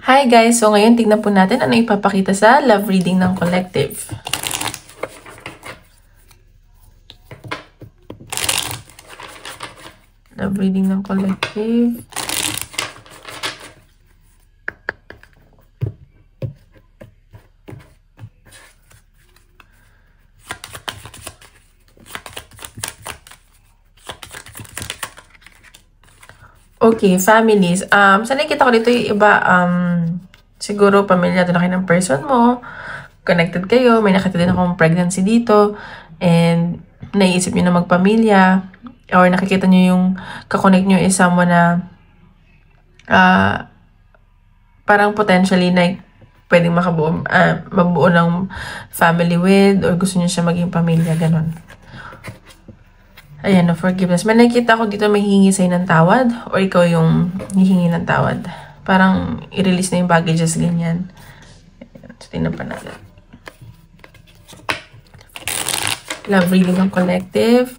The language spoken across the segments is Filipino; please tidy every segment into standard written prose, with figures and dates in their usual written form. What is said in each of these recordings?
Hi guys! So ngayon tignan po natin ano ipapakita sa love reading ng collective. Love reading ng collective. Okay, families. Sa nakikita ko dito yung iba, siguro pamilyado na kayo ng person mo, connected kayo, may nakita din akong pregnancy dito, and naiisip nyo na magpamilya, or nakikita nyo yung kakonect nyo is someone na parang potentially na pwedeng mabuo ng family with, or gusto nyo siya maging pamilya, ganun. Ayan, no, forgiveness. May nakikita ko dito may hingi sa'yo ng tawad, or ikaw yung hihingi ng tawad. Parang i-release na yung baggages, ganyan. Ayan, so, tingnan pa natin. Love reading ng collective.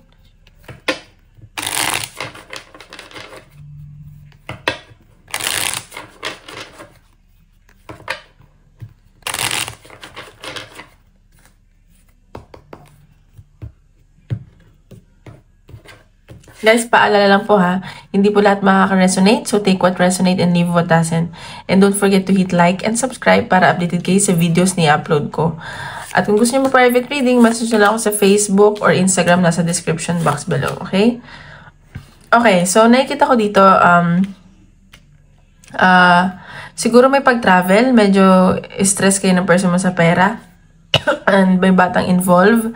Guys, paalala lang po ha, hindi po lahat makaka-resonate, so take what resonate and leave what doesn't. And don't forget to hit like and subscribe para updated kayo sa videos ni upload ko. At kung gusto niyo mo private reading, message na lang ako sa Facebook or Instagram, nasa description box below, okay? Okay, so nakikita ko dito, siguro may pag-travel, medyo stress kayo ng person mo sa pera, and may batang involved,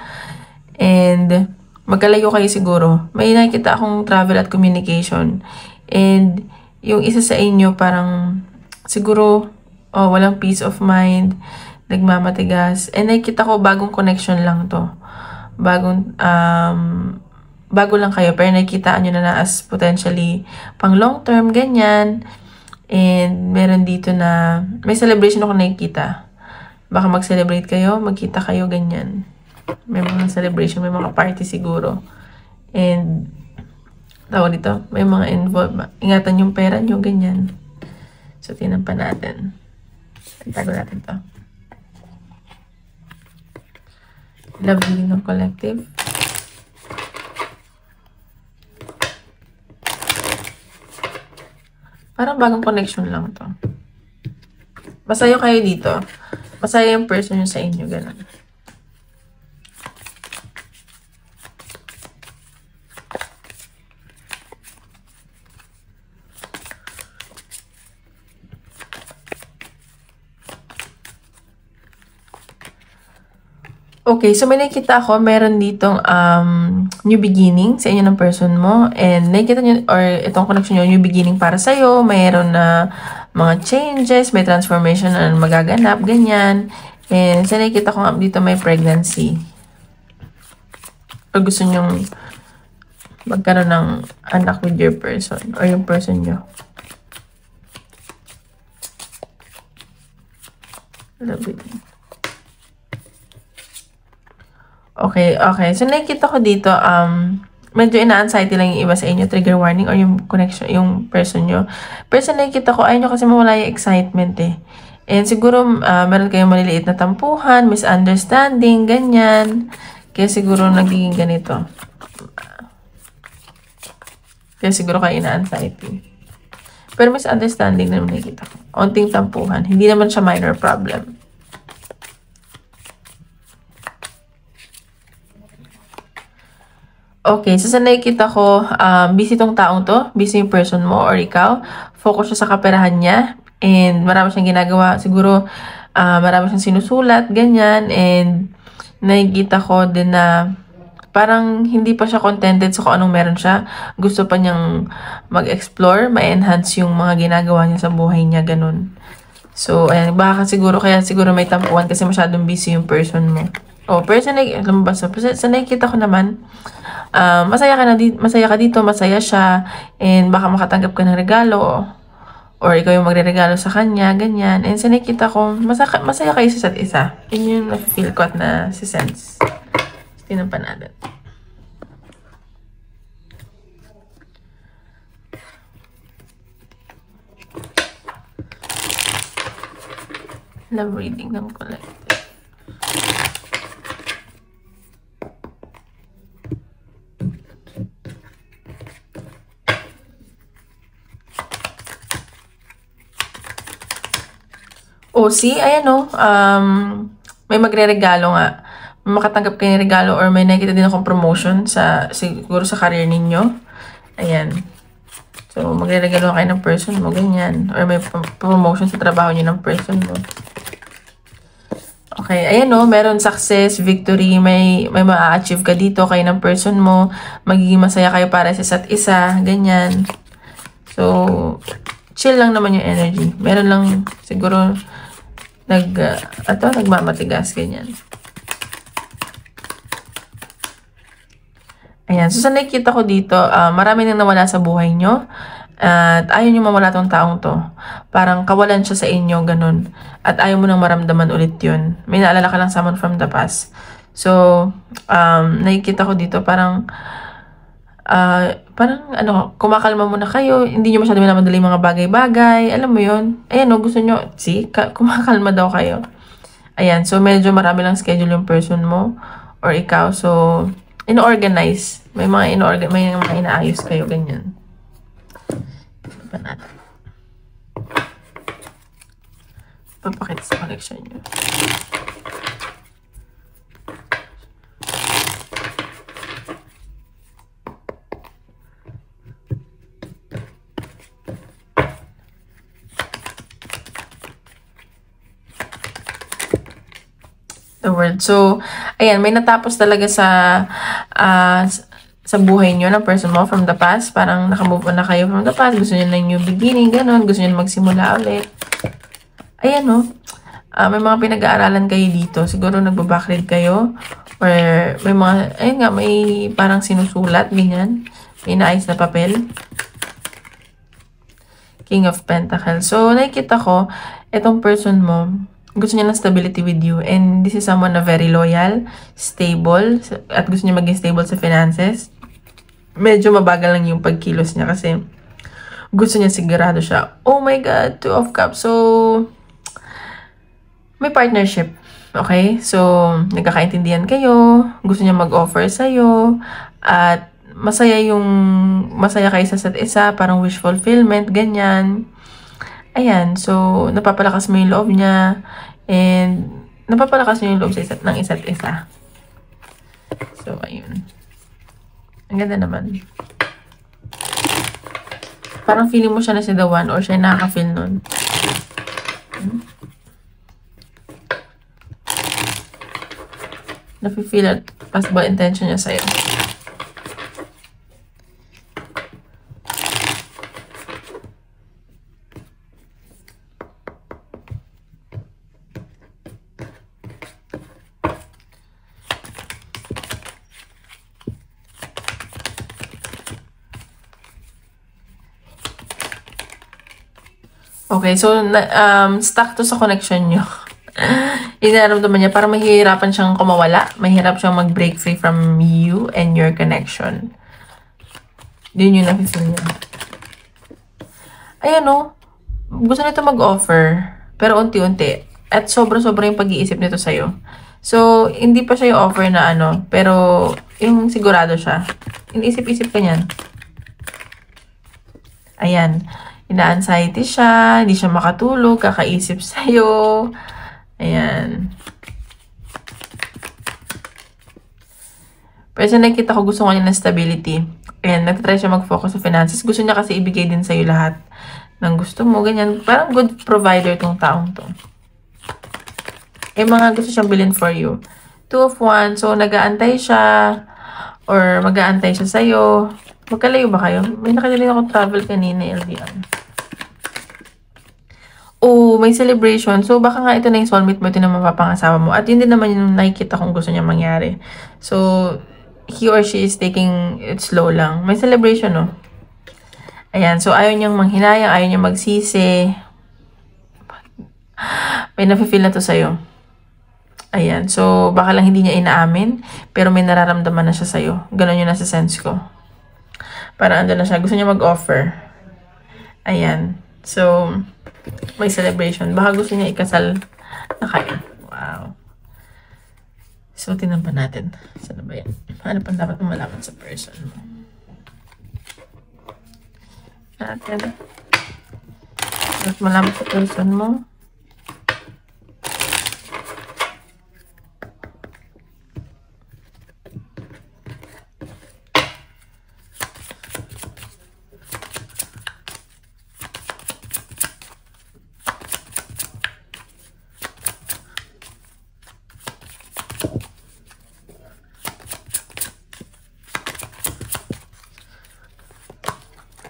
and magkalayo kayo siguro. May nakikita akong travel at communication. And yung isa sa inyo parang siguro walang peace of mind, nagmamatigas. And nakikita ko bagong connection lang to. Bago lang kayo. Pero nakikitaan nyo na as potentially pang long term, ganyan. And meron dito na may celebration ako nakikita. Baka mag-celebrate kayo, magkita kayo, ganyan. May mga celebration, may mga party siguro. And, tawag dito, may mga involved. Ingatan yung pera nyo, ganyan. So, tinan pa natin. Itago natin to. Love reading ng collective. Parang bagong connection lang to. Masaya kayo dito. Masaya yung person nyo sa inyo, ganun. Okay, so may nakikita ako, meron ditong new beginning sa inyo ng person mo. And nakikita nyo, or itong connection nyo, new beginning para sa'yo. Mayroon na mga changes, may transformation na magaganap, ganyan. And sa nakikita ko dito may pregnancy. Or gusto nyo magkaroon ng anak with your person, or yung person nyo. Love it. Okay. So, nakikita ko dito, medyo ina-anxiety lang yung iba sa inyo, trigger warning, or yung connection, yung person nyo. Pero sa nakikita ko, ayaw nyo kasi mawala yung excitement eh. And siguro, meron kayong maliliit na tampuhan, misunderstanding, ganyan. Kaya siguro nagiging ganito. Kaya siguro kayo ina-anxiety. Pero misunderstanding naman nakikita ko. Onting tampuhan. Hindi naman siya minor problem. Okay, so sa nakikita ko, busy tong taong to, busy yung person mo or ikaw, focus siya sa kaperahan niya, and marami siyang ginagawa, siguro marami siyang sinusulat, ganyan, and nakikita ko din na parang hindi pa siya contented sa kung anong meron siya, gusto pa niyang mag-explore, ma-enhance yung mga ginagawa niya sa buhay niya, ganun. So, ayan, baka siguro, kaya siguro may tampuan kasi masyadong busy yung person mo. Pero sa nakikita ko naman, masaya ka dito, masaya siya, and baka makatanggap ka ng regalo, or ikaw yung magre-regalo sa kanya, ganyan. And sa nakikita ko, masaya kayo sa isa't isa. Yun yung na-feel ko at na-sense. Tinan pa natin. Love reading ng collective. O, see, ayan o. May magre-regalo nga. May makatanggap kayo ng regalo or may nakita din akong promotion siguro sa career ninyo. Ayan. So, magre-regalo kayo ng person mo, ganyan. Or may promotion sa trabaho nyo ng person mo. Okay, ayan o. Meron success, victory, may ma-achieve ka dito kayo ng person mo. Magiging masaya kayo para sa isa't isa, ganyan. So, chill lang naman yung energy. Meron lang siguro nagmamatigas, ganyan. Ayan. So, sa nakikita ko dito, marami nang nawala sa buhay nyo. At ayaw nyo mawala tong taong to. Parang kawalan siya sa inyo, ganun. At ayaw mo nang maramdaman ulit yun. May naalala ka lang someone from the past. So, nakikita ko dito, parang kumakalma muna kayo. Hindi nyo masyado minamadali mga bagay-bagay. Alam mo yun? Ayan, gusto nyo, kumakalma daw kayo. Ayan, so medyo marami lang schedule yung person mo or ikaw. So, ino-organize. May mga inaayos kayo, ganyan. Papakita sa collection nyo. The world. So, ayan, may natapos talaga sa buhay nyo ng person mo from the past. Parang nakamove on na kayo from the past. Gusto nyo ng new beginning, ganun. Gusto nyo magsimula ulit. Ayan, no? May mga pinag-aaralan kayo dito. Siguro nagbabackread kayo. Or may mga, ayun nga, may parang sinusulat, ganyan. May naayos na papel. King of Pentacles. So, nakikita ko, itong person mo, gusto niya ng stability with you. And this is someone na very loyal, stable, at gusto niya maging stable sa finances. Medyo mabagal lang yung pagkilos niya kasi gusto niya sigurado siya. Oh my God, 2 of Cups. So, may partnership. Okay? So, nagkakaintindihan kayo. Gusto niya mag-offer sa'yo. At masaya kayo sa isa't isa. Parang wish fulfillment, ganyan. Ayan, so, napapalakas mo yung loob niya. And, napapalakas mo yung loob ng isa't isa. So, ayun. Ang ganda naman. Parang feeling mo siya na si the one or siya nakaka-feel nun. Nafe-feel at possible intention niya sa'yo. Okay, so stuck to sa connection nyo. Inaramdaman niya, parang mahihirapan siyang kumawala. Mahirap siyang mag-break free from you and your connection. Yun yung nafe-feel niya. Ayan o. Gusto nito mag-offer. Pero unti-unti. At sobra-sobra yung pag-iisip nito sa'yo. So, hindi pa siya yung offer na pero yung sigurado siya. Iniisip-isip ka niyan. Ayan. Ina-anxiety siya, hindi siya makatulog, kakaisip sa'yo. Ayan. Pero sa nakikita ko, gusto ko niya ng stability. Ayan, nagtatry siya mag-focus sa finances. Gusto niya kasi ibigay din sa'yo lahat ng gusto mo, ganyan. Parang good provider tong taong to. Mga gusto siyang bilhin for you. 2 of Wands, so nag-aantay siya or mag-aantay siya sa'yo. Magkalayo ba kayo? May nakadiling akong travel kanina, LDR. Oh, may celebration. So, baka nga ito na yung soulmate mo, ito na mapapangasawa mo. At yun din naman yung nakikita kung gusto niya mangyari. So, he or she is taking it slow lang. May celebration, no? Ayan. So, ayaw niyang manghinayang, ayaw niyang magsisi. May nafe-feel na to sa'yo. Ayan. So, baka lang hindi niya inaamin, pero may nararamdaman na siya sa'yo. Ganon yung nasa sense ko. Parang ando na siya. Gusto niya mag-offer. Ayan. So, may celebration. Baka gusto niya ikasal Wow. So, tingnan pa natin. Saan ba yan? Ano pa dapat malaman sa person mo? Dapat malaman sa person mo.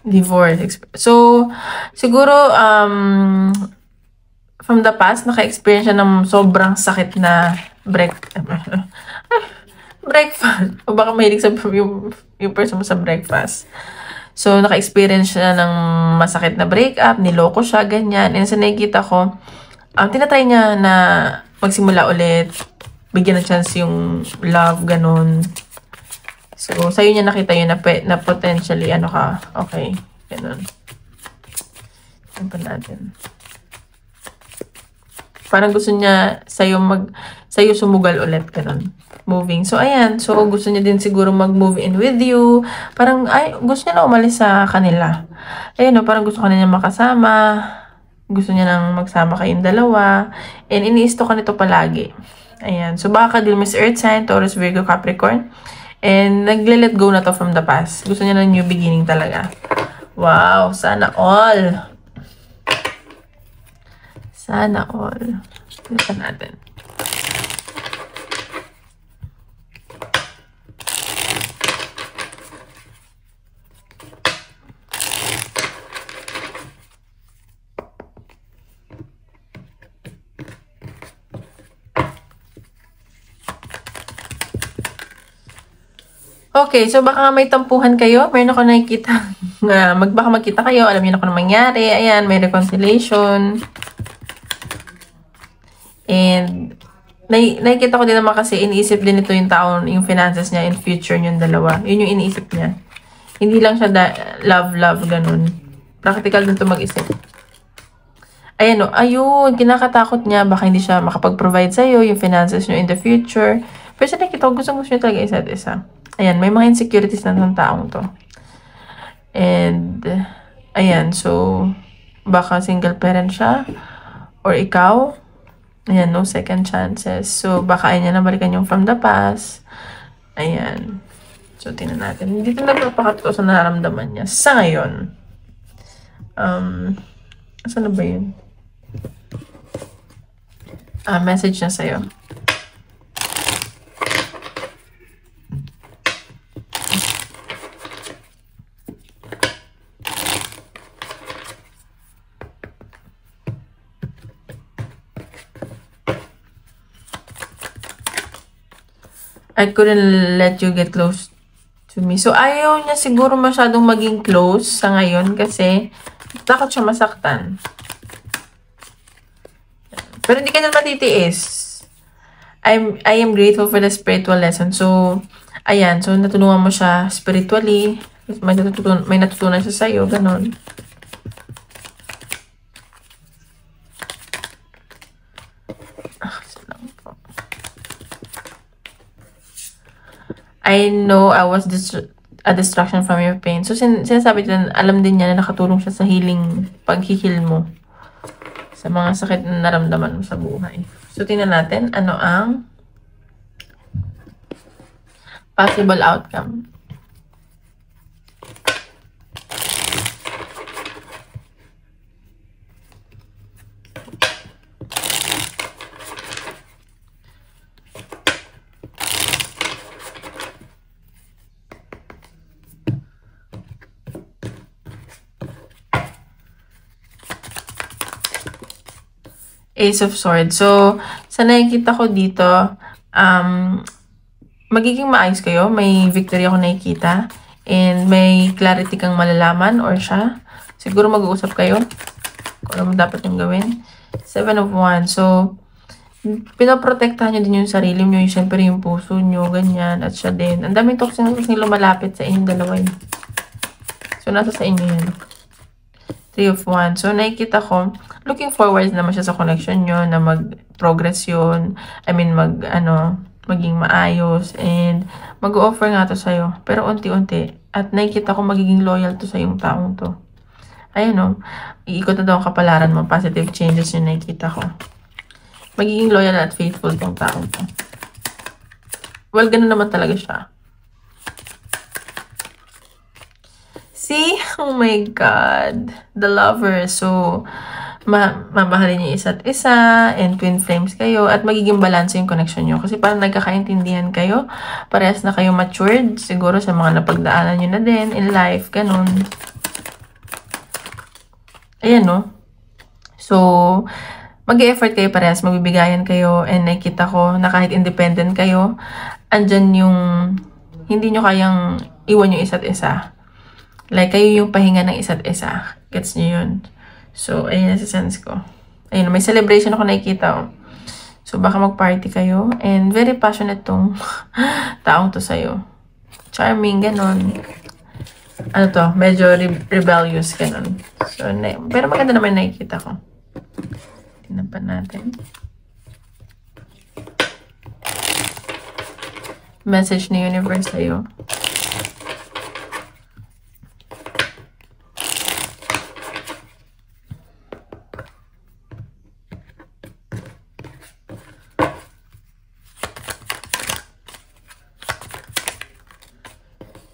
Divorce. So, siguro, from the past, naka-experience siya ng sobrang sakit na breakfast. O baka mahilig sa yung person mo sa breakfast. So, naka-experience siya ng masakit na breakup, niloko siya, ganyan. And sa nakikita ko, tinatry niya na magsimula ulit, bigyan ng chance yung love, ganun. So, sa'yo niya nakita yun na potentially, ano ka, okay, ganun. Ano pa natin? Parang gusto niya sa'yo sumugal ulit, ganun. Moving. So, ayan. So, gusto niya din siguro mag-move in with you. Parang, gusto niya na umalis sa kanila. Ayan, no, parang gusto ka na niya makasama. Gusto niya nang magsama kayong dalawa. And iniisto ka nito palagi. Ayan. So, baka deal Miss Earth sign, Taurus, Virgo, Capricorn. And nagle-let go na to from the past. Gusto niya ng new beginning talaga. Wow, sana all. Sana all. Tignan natin. Okay, so baka may tampuhan kayo. Meron ako nakikita. Baka magkita kayo. Alam niyo na kung ano mangyari. Ayan, may reconciliation. And, nakikita ko din naman kasi iniisip din ito yung taon, yung finances niya in future yung dalawa. Yun yung iniisip niya. Hindi lang siya love, ganun. Practical din ito mag-isip. Ayan o, ayun, kinakatakot niya. Baka hindi siya makapag-provide sa'yo yung finances niyo in the future. Pero sa nakikita ko, gusto niya talaga isa't isa. Ayan, may mga insecurities na ng taong to. And, ayan, so, baka single parent siya. Or ikaw. Ayan, no second chances. So, baka ayaw niya na balikan yung from the past. Ayan. So, tingnan natin. Dito nagpapakatotoo sa nararamdaman niya. Sa ngayon. Saan na ba yun? Message niya sa'yo. I couldn't let you get close to me. So, ayaw niya siguro masyadong maging close sa ngayon kasi takot siya masaktan. Pero hindi ka na matitiis. I am grateful for the spiritual lesson. So, ayan. So, natulungan mo siya spiritually. May natutunan siya sa'yo. Ganon. I know I was a distraction from your pain. So, sinasabi din, alam din niya na nakatulong siya sa healing, pag-heal mo. Sa mga sakit na naramdaman mo sa buhay. So, tingnan natin, ano ang possible outcome. Ace of Swords. So, sa nakikita ko dito, magiging maayos kayo. May victory ako nakikita. And may clarity kang malalaman or siya. Siguro mag-uusap kayo. Kung ano dapat yung gawin. 7 of Wands. So, pinoprotektahan nyo din yung sarili nyo. Siyempre yung puso nyo, ganyan. At siya din. Ang daming toxins na lumalapit sa inyong dalawa. So, nasa sa inyo yan. Three of Wands. So, nakikita ko, looking forward naman siya sa connection nyo na mag-progress yun. I mean, maging maayos. And, mag-offer nga to sa'yo. Pero, unti-unti. At nakikita ko magiging loyal to sa yung taong to. Ayun o. Iikot na daw ang kapalaran mo. Positive changes yung nakikita ko. Magiging loyal at faithful tong taong to. Well, ganun naman talaga siya. See? Oh my God. The lover. So, mamahalin niyo isa't isa and twin flames kayo at magiging balance yung connection nyo. Kasi parang nagkakaintindihan kayo. Parehas na kayo matured. Siguro sa mga napagdaanan nyo na din in life. Ganun. Ayan, no? So, mag-e-effort kayo parehas. Magbibigayan kayo and nakikita ko na kahit independent kayo, andyan yung hindi nyo kayang iwan yung isa't isa. Like, kayo yung pahinga ng isa't isa. Gets nyo yun? So, ayun sa sense ko. Ayun, may celebration ako nakikita. Oh. So, baka mag-party kayo. And very passionate tong taong to sa'yo. Charming, ganon. Ano to? Medyo rebellious, ganon. So, pero maganda naman nakikita ko. Tingnan pa natin. Message ni universe sa'yo.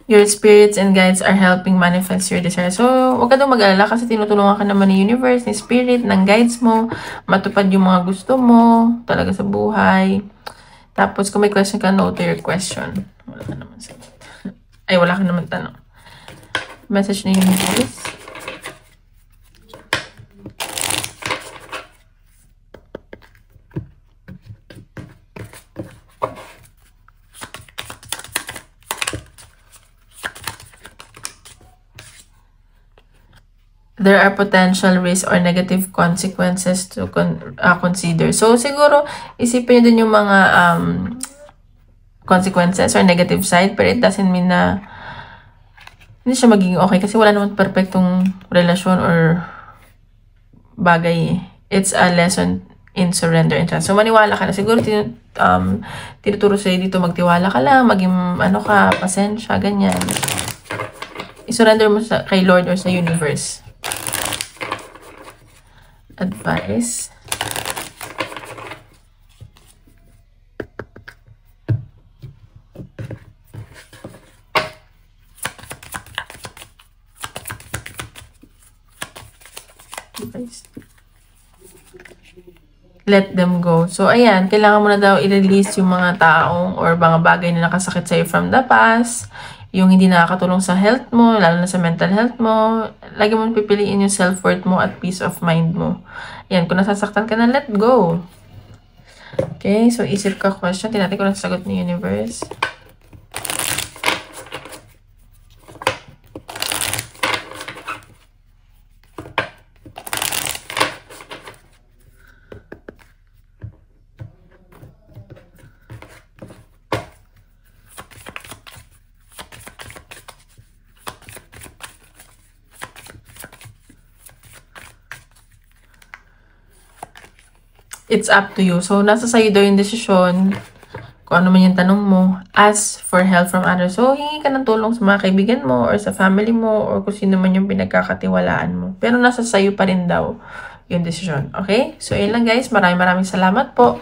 Your spirits and guides are helping manifest your desire. So, huwag ka daw mag-alala kasi tinutulungan ka naman ni universe, ni spirit, ng guides mo, matupad yung mga gusto mo talaga sa buhay. Tapos, kung may question ka, no to your question. Wala ka naman sagot. Ay, wala ka naman tanong. Message ni universe. There are potential risks or negative consequences to consider. So, siguro, isipin nyo din yung mga consequences or negative side, pero it doesn't mean na hindi siya magiging okay kasi wala naman perfectong relasyon or bagay. It's a lesson in surrender and trust. So, maniwala ka na. Siguro, tinuturo sa'yo dito, magtiwala ka lang, maging, pasensya, ganyan. I-surrender mo kay Lord or sa universe. Advice. Let them go. So, ayan, kailangan mo na daw i-release yung mga taong or mga bagay na nakasakit sa'yo from the past. Yung hindi nakakatulong sa health mo, lalo na sa mental health mo. Lagi mo pipiliin yung self-worth mo at peace of mind mo. Yan, kung nasasaktan ka na, let go. Okay, so isip ka question. Tinatin ko lang sagot ni universe. It's up to you. So, nasa sa'yo daw yung desisyon. Kung ano man yung tanong mo. Ask for help from others. So, hingi ka ng tulong sa mga kaibigan mo or sa family mo or kung sino man yung pinagkakatiwalaan mo. Pero nasa sa'yo pa rin daw yung desisyon. Okay? So, yun lang guys. Maraming salamat po.